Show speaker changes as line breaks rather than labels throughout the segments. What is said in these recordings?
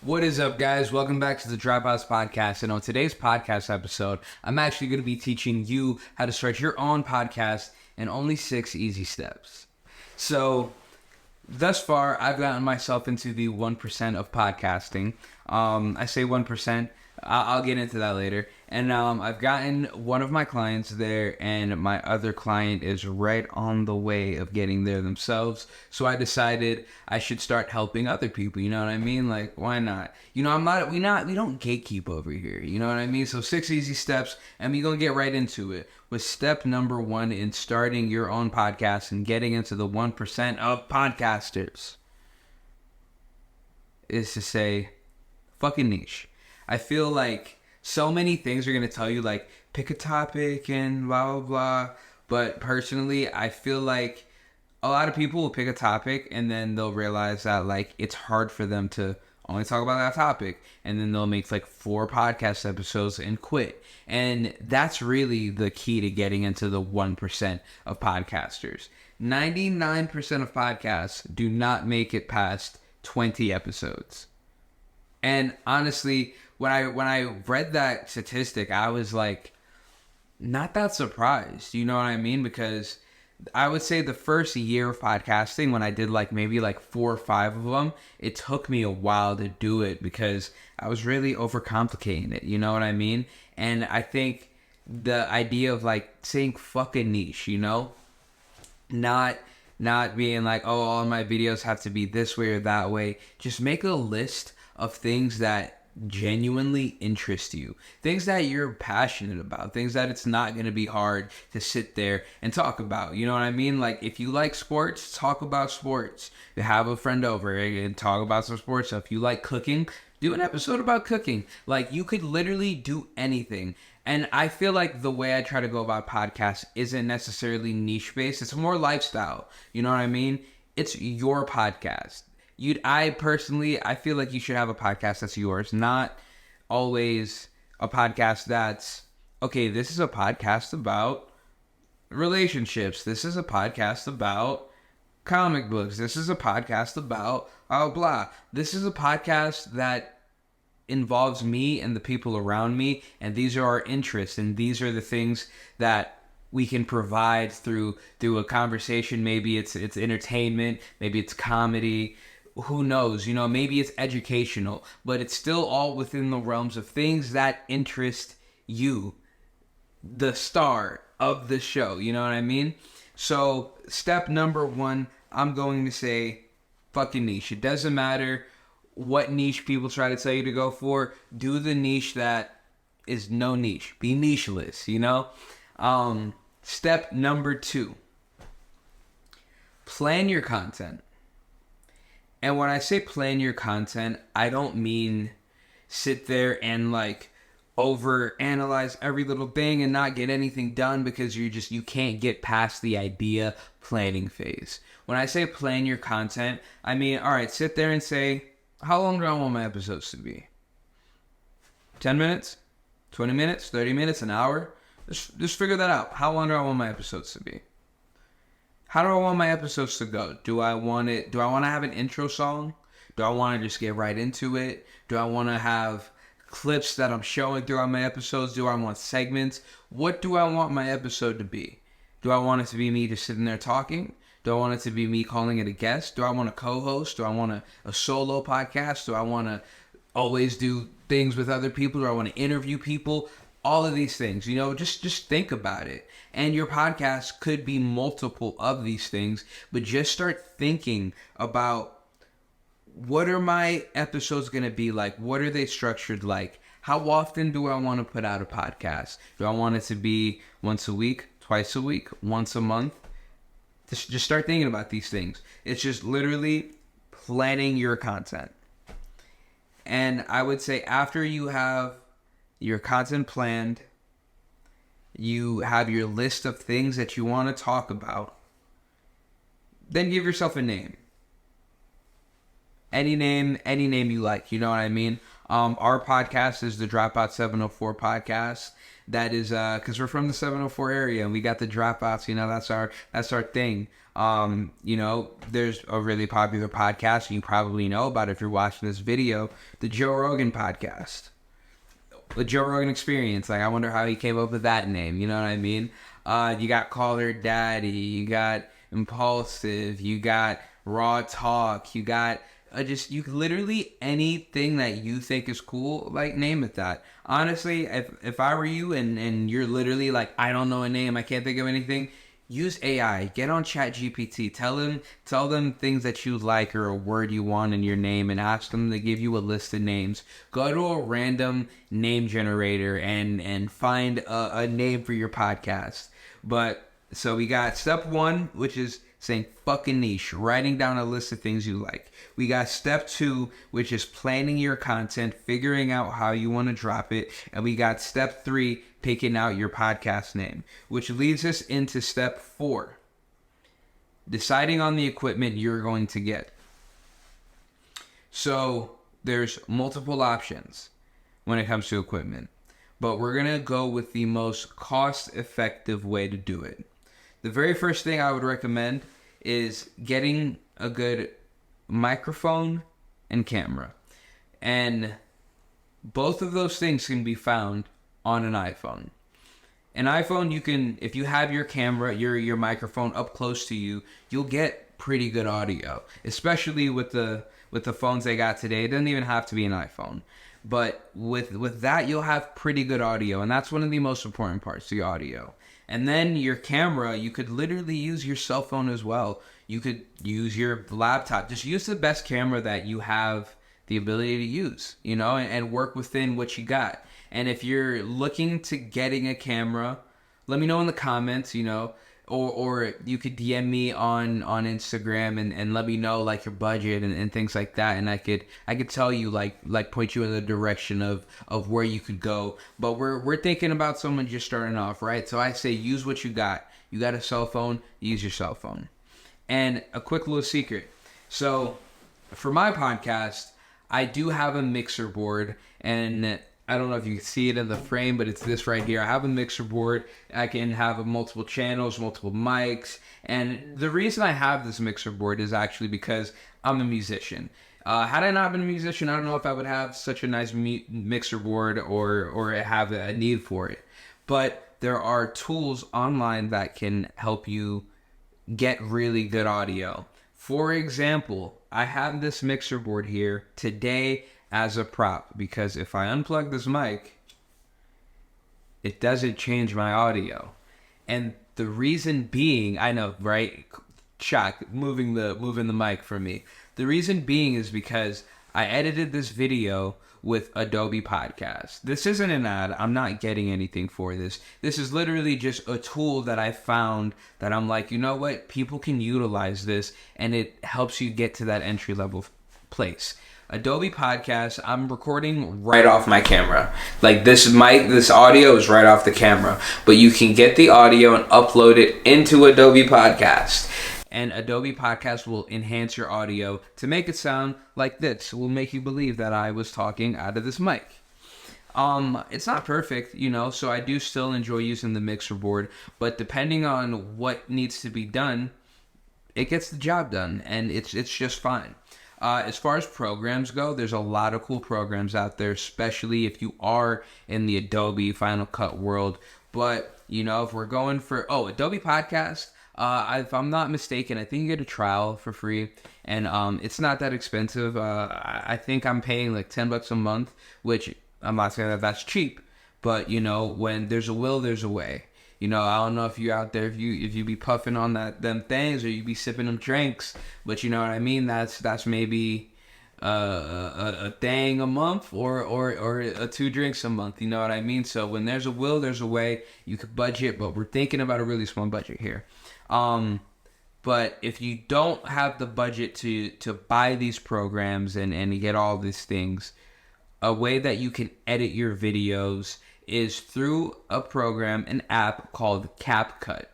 What is up, guys? Welcome back to the Dropouts Podcast. And on today's podcast episode, I'm actually going to be teaching you how to start your own podcast in only 6 easy steps. So, thus far, I've gotten myself into the 1% of podcasting. I say 1%. I'll get into that later. And I've gotten one of my clients there, and my other client is right on the way of getting there themselves. So I decided I should start helping other people. You know what I mean? Like, why not? You know, we don't gatekeep over here. You know what I mean? So 6 easy steps, and we're gonna get right into it with step number 1 in starting your own podcast and getting into the 1% of podcasters. Is to say, fucking niche. I feel like so many things are going to tell you, like, pick a topic and blah, blah, blah. But personally, I feel like a lot of people will pick a topic and then they'll realize that, like, it's hard for them to only talk about that topic. And then they'll make, like, 4 podcast episodes and quit. And that's really the key to getting into the 1% of podcasters. 99% of podcasts do not make it past 20 episodes. And honestly, when I read that statistic, I was like, not that surprised. You know what I mean? Because I would say the first year of podcasting, when I did maybe 4 or 5 of them, it took me a while to do it because I was really overcomplicating it. You know what I mean? And I think the idea of saying fucking niche, you know, not being like, oh, all my videos have to be this way or that way. Just make a list of things that genuinely interest you, things that you're passionate about, things that it's not going to be hard to sit there and talk about. You know what I mean? Like, if you like sports, talk about sports. You have a friend over and talk about some sports stuff. If you like cooking, do an episode about cooking. Like, you could literally do anything. And I feel like the way I try to go about podcasts isn't necessarily niche based. It's more lifestyle. You know what I mean? It's your podcast. I feel like you should have a podcast that's yours, not always a podcast that's, okay, this is a podcast about relationships. This is a podcast about comic books. This is a podcast about blah. This is a podcast that involves me and the people around me, and these are our interests, and these are the things that we can provide through a conversation. Maybe it's entertainment, maybe it's comedy. Who knows, you know, maybe it's educational, but it's still all within the realms of things that interest you, the star of the show, you know what I mean? So, step number 1, I'm going to say fucking niche. It doesn't matter what niche people try to tell you to go for. Do the niche that is no niche. Be nicheless, you know? Step number 2, plan your content. And when I say plan your content, I don't mean sit there and over analyze every little thing and not get anything done because you can't get past the idea planning phase. When I say plan your content, I mean, all right, sit there and say, how long do I want my episodes to be? 10 minutes? 20 minutes? 30 minutes? An hour? Just figure that out. How long do I want my episodes to be? How do I want my episodes to go? Do I want to have an intro song? Do I want to just get right into it? Do I want to have clips that I'm showing throughout my episodes? Do I want segments? What do I want my episode to be? Do I want it to be me just sitting there talking? Do I want it to be me calling it a guest? Do I want a co-host? Do I want a solo podcast? Do I want to always do things with other people? Do I want to interview people? All of these things, you know, just think about it. And your podcast could be multiple of these things, but just start thinking about, what are my episodes going to be like? What are they structured like? How often do I want to put out a podcast? Do I want it to be once a week, twice a week, once a month? Just start thinking about these things. It's just literally planning your content. And I would say after you have your content planned, you have your list of things that you want to talk about, then give yourself a name. Any name you like, you know what I mean? Our podcast is the Dropout 704 podcast. That is because we're from the 704 area and we got the dropouts, you know, that's our thing. There's a really popular podcast, and you probably know about it if you're watching this video, the Joe Rogan podcast. The Joe Rogan Experience. Like, I wonder how he came up with that name. You know what I mean? You got Call Her Daddy. You got Impulsive. You got Raw Talk. You got you literally anything that you think is cool, like, name it that. Honestly, if I were you and you're literally like, I don't know a name, I can't think of anything, use AI. Get on ChatGPT. Tell them things that you like or a word you want in your name, and ask them to give you a list of names. Go to a random name generator and find a name for your podcast. But so we got step 1, which is saying fucking niche, writing down a list of things you like. We got step 2, which is planning your content, figuring out how you want to drop it. And we got step 3, picking out your podcast name, which leads us into step 4, deciding on the equipment you're going to get. So there's multiple options when it comes to equipment, but we're going to go with the most cost-effective way to do it. The very first thing I would recommend is getting a good microphone and camera. And both of those things can be found on an iPhone. An iPhone, you can, if you have your camera, your microphone up close to you, you'll get pretty good audio. Especially with the phones they got today. It doesn't even have to be an iPhone. But with that, you'll have pretty good audio. And that's one of the most important parts, the audio. And then your camera, you could literally use your cell phone as well. You could use your laptop. Just use the best camera that you have the ability to use, and work within what you got. And if you're looking to getting a camera, let me know in the comments, or you could DM me on Instagram and let me know like your budget and things like that, and I could tell you like point you in the direction of where you could go. But we're thinking about someone just starting off, right? So I say use what you got. You got a cell phone, use your cell phone. And a quick little secret. So for my podcast, I do have a mixer board, and I don't know if you can see it in the frame, but it's this right here. I have a mixer board. I can have multiple channels, multiple mics. And the reason I have this mixer board is actually because I'm a musician. Had I not been a musician, I don't know if I would have such a nice mixer board or have a need for it. But there are tools online that can help you get really good audio. For example, I have this mixer board here today as a prop, because if I unplug this mic, it doesn't change my audio. And the reason being, I know, right? Shock, moving the mic from me. The reason being is because I edited this video with Adobe Podcast. This isn't an ad. I'm not getting anything for this. This is literally just a tool that I found that I'm like, you know what? People can utilize this, and it helps you get to that entry level place. Adobe Podcast, I'm recording right off my camera. Like this mic, this audio is right off the camera. But you can get the audio and upload it into Adobe Podcast. And Adobe Podcast will enhance your audio to make it sound like this. It will make you believe that I was talking out of this mic. It's not perfect, so I do still enjoy using the mixer board. But depending on what needs to be done, it gets the job done. And it's just fine. As far as programs go, there's a lot of cool programs out there, especially if you are in the Adobe Final Cut world. But, if we're going for, Adobe Podcast, if I'm not mistaken, I think you get a trial for free, and it's not that expensive. I think I'm paying like $10 a month, which I'm not saying that that's cheap, but when there's a will, there's a way. I don't know if you out there, if you be puffing on them things, or you be sipping them drinks, but you know what I mean. That's maybe a thing a month, or 2 drinks a month. You know what I mean. So when there's a will, there's a way. You could budget, but we're thinking about a really small budget here. But if you don't have the budget to buy these programs and get all these things, a way that you can edit your videos is through a program, an app called CapCut.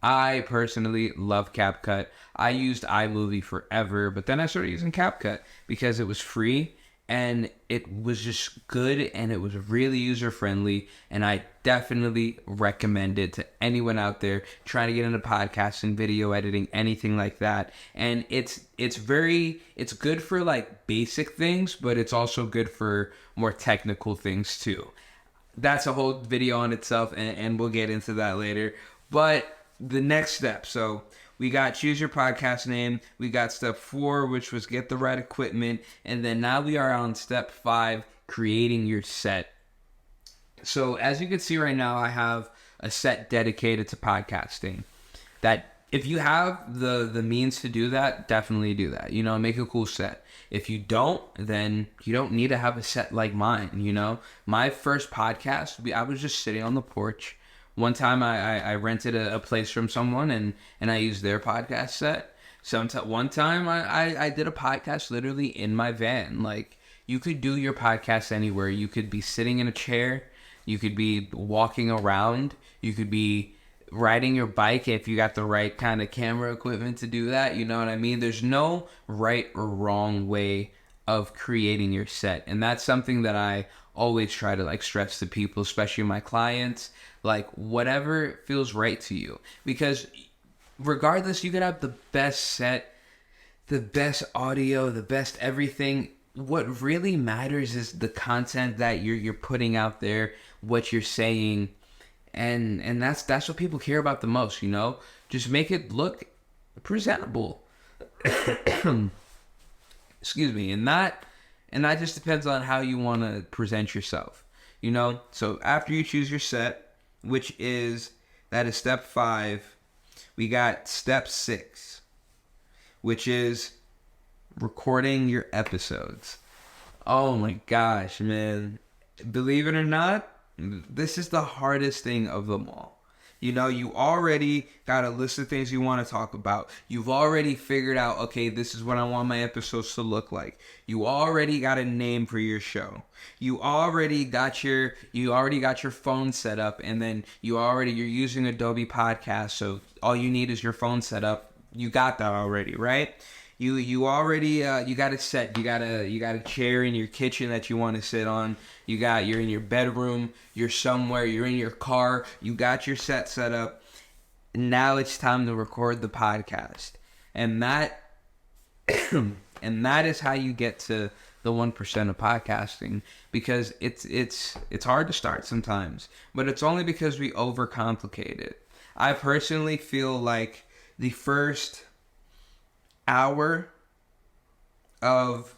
I personally love CapCut. I used iMovie forever, but then I started using CapCut because it was free and it was just good, and it was really user friendly, and I definitely recommend it to anyone out there trying to get into podcasting, video editing, anything like that. And it's good for like basic things, but it's also good for more technical things too. That's a whole video on itself, and we'll get into that later. But the next step, so we got choose your podcast name. We got step 4, which was get the right equipment. And then now we are on step 5, creating your set. So as you can see right now, I have a set dedicated to podcasting. That if you have the means to do that, definitely do that. You know, make a cool set. If you don't, then you don't need to have a set like mine. You know, my first podcast, I was just sitting on the porch. One time I rented a place from someone and I used their podcast set. One time I did a podcast literally in my van. Like, you could do your podcast anywhere. You could be sitting in a chair. You could be walking around. You could be riding your bike if you got the right kind of camera equipment to do that. You know what I mean? There's no right or wrong way of creating your set. And that's something that I always try to like stress to people, especially my clients. Like, whatever feels right to you. Because regardless, you could have the best set, the best audio, the best everything. What really matters is the content that you're putting out there, what you're saying, and that's what people care about the most, you know? Just make it look presentable. Excuse me. And that just depends on how you want to present yourself, you know? So after you choose your set, that is step 5, we got step 6, which is recording your episodes. Oh my gosh, man. Believe it or not, this is the hardest thing of them all. You know, you already got a list of things you want to talk about. You've already figured out, okay, this is what I want my episodes to look like. You already got a name for your show. You already got your phone set up, and then you're using Adobe Podcast, so all you need is your phone set up. You got that already, right? You already you got it set. You got a chair in your kitchen that you want to sit on. You're in your bedroom. You're somewhere. You're in your car. You got your set up. Now it's time to record the podcast, and that is how you get to the 1% of podcasting, because it's hard to start sometimes, but it's only because we overcomplicate it. I personally feel like the first hour of,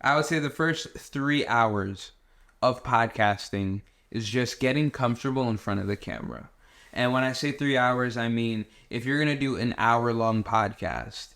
I would say the first 3 hours of podcasting is just getting comfortable in front of the camera. And when I say 3 hours, I mean, if you're going to do an hour-long podcast,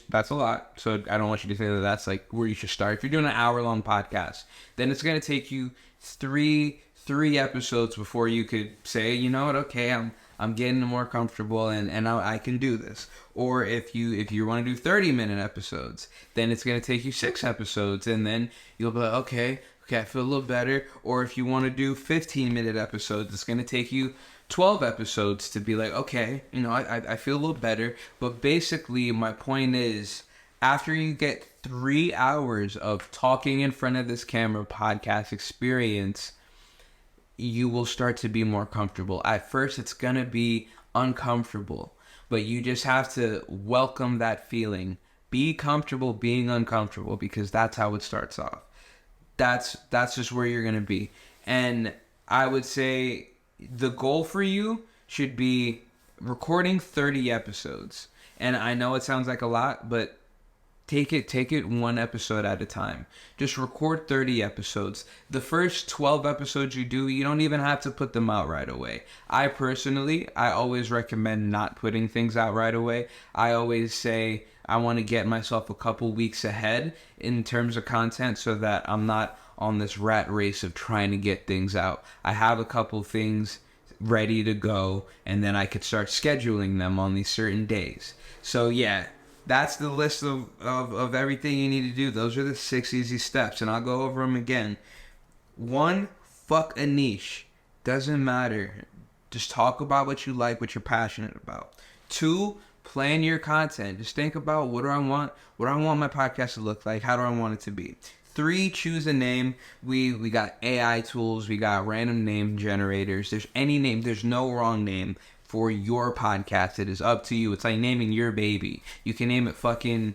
that's a lot. So I don't want you to say that that's like where you should start. If you're doing an hour-long podcast, then it's going to take you three episodes before you could say, you know what, okay, I'm getting more comfortable and I can do this. Or if you want to do 30-minute episodes, then it's going to take you 6 episodes, and then you'll be like, okay, I feel a little better. Or if you want to do 15-minute episodes, it's going to take you 12 episodes to be like, okay, you know, I feel a little better. But basically, my point is, after you get 3 hours of talking in front of this camera podcast experience, you will start to be more comfortable. At first, it's going to be uncomfortable, but you just have to welcome that feeling. Be comfortable being uncomfortable, because that's how it starts off. That's just where you're going to be. And I would say the goal for you should be recording 30 episodes. And I know it sounds like a lot, but take it one episode at a time. Just record 30 episodes. The first 12 episodes you do, you don't even have to put them out right away. I always recommend not putting things out right away. I always say I want to get myself a couple weeks ahead in terms of content, so that I'm not on this rat race of trying to get things out. I have a couple things ready to go, and then I could start scheduling them on these certain days. So yeah, that's the list of everything you need to do. Those are the 6 easy steps, and I'll go over them again. 1, fuck a niche. Doesn't matter. Just talk about what you like, what you're passionate about. 2, plan your content. Just think about what do I want my podcast to look like? How do I want it to be? 3, choose a name. We got AI tools, we got random name generators. There's any name, there's no wrong name for your podcast. It is up to you. It's like naming your baby. You can name it fucking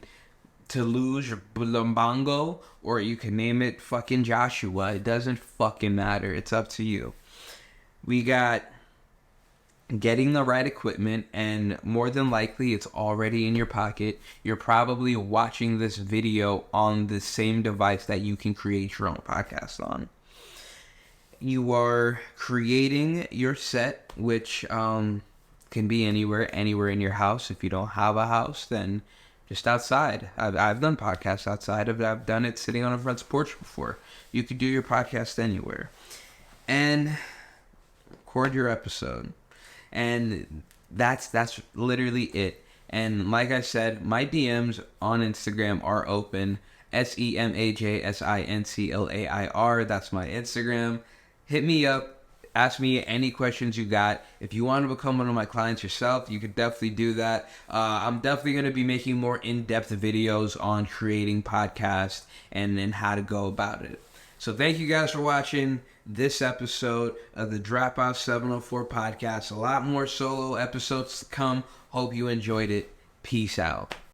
Toulouse or Blumbango, or you can name it fucking Joshua. It doesn't fucking matter. It's up to you. We got getting the right equipment, and more than likely it's already in your pocket. You're probably watching this video on the same device that you can create your own podcast on. You are creating your set, which can be anywhere in your house. If you don't have a house, then just outside. I've done podcasts outside. I've done it sitting on a front porch before. You could do your podcast anywhere. And record your episode. And that's literally it. And like I said, my DMs on Instagram are open. SEMAJSINCLAIR. That's my Instagram. Hit me up. Ask me any questions you got. If you want to become one of my clients yourself, you could definitely do that. I'm definitely going to be making more in-depth videos on creating podcasts and how to go about it. So thank you guys for watching this episode of the Dropout 704 podcast. A lot more solo episodes to come. Hope you enjoyed it. Peace out.